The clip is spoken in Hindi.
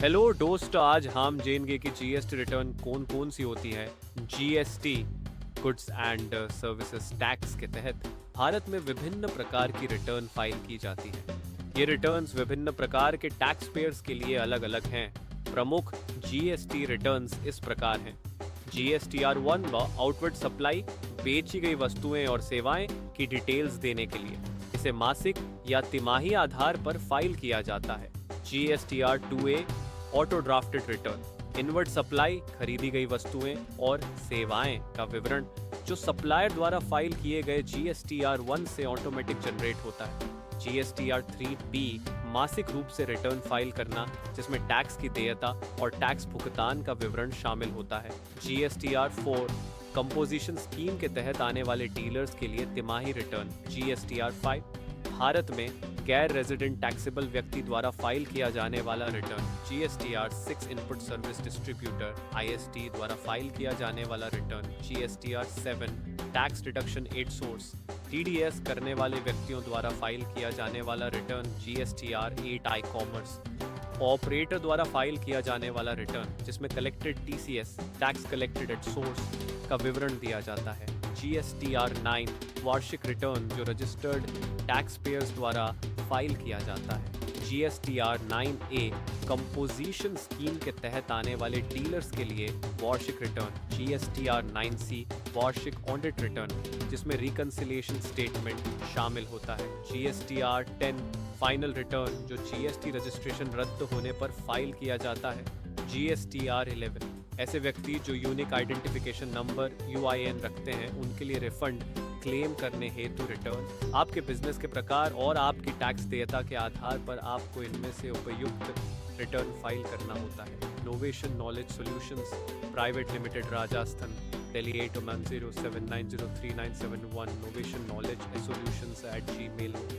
हेलो दोस्त, आज हम जानेंगे कि जीएसटी रिटर्न कौन कौन सी होती है। GST goods and services tax के तहत भारत में विभिन्न प्रकार की रिटर्न फाइल की जाती है। ये रिटर्न्स विभिन्न प्रकार के टैक्स पेयर्स के लिए अलग अलग हैं। प्रमुख जीएसटी रिटर्न्स इस प्रकार हैं। GSTR1 व आउटवर्ड सप्लाई, बेची गई वस्तुएं और सेवाएं की डिटेल्स देने के लिए इसे मासिक या तिमाही आधार पर फाइल किया जाता है। GSTR2A auto drafted return, inward supply, खरीदी गई वस्तुएं और सेवाएं का विवरण जो सप्लायर द्वारा फाइल किए गए GSTR1 से ऑटोमेटिक जनरेट होता है। GSTR3B मासिक रूप से रिटर्न फाइल करना, जिसमें टैक्स की देयता और टैक्स भुगतान का विवरण शामिल होता है। GSTR4 कंपोजिशन स्कीम के तहत आने वाले डीलर्स के लिए तिमाही रिटर्न। GSTR5 भारत में गैर रेजिडेंट टैक्सेबल व्यक्ति द्वारा फाइल किया जाने वाला return. GSTR6 input service distributor ISD द्वारा फाइल किया जाने वाला return. GSTR7 tax deduction at source TDS करने वाले व्यक्तियों द्वारा फाइल किया जाने वाला return. GSTR8 e commerce operator द्वारा फाइल किया जाने वाला रिटर्न, जिसमें collected TCS tax collected at source का विवरण दिया जाता है। GSTR9 वार्षिक रिटर्न जो रजिस्टर्ड टैक्स पेयर्स द्वारा फाइल किया जाता है। GSTR9A कंपोजिशन स्कीम के तहत आने वाले डीलर्स के लिए वार्षिक रिटर्न। GSTR9C वार्षिक ऑडिट रिटर्न, जिसमें रिकंसिलिएशन स्टेटमेंट शामिल होता है। GSTR10 फाइनल रिटर्न जो GST रजिस्ट्रेशन रद्द होने पर फाइल किया जाता है। GSTR11 ऐसे व्यक्ति जो यूनिक आइडेंटिफिकेशन नंबर UIN रखते हैं, उनके लिए रिफंड क्लेम करने हेतु रिटर्न। आपके बिजनेस के प्रकार और आपकी टैक्स देयता के आधार पर आपको इनमें से उपयुक्त रिटर्न फाइल करना होता है। Novation knowledge solutions private limited, Rajasthan, Delhi 8110790391, novation knowledge solutions@gmail.com।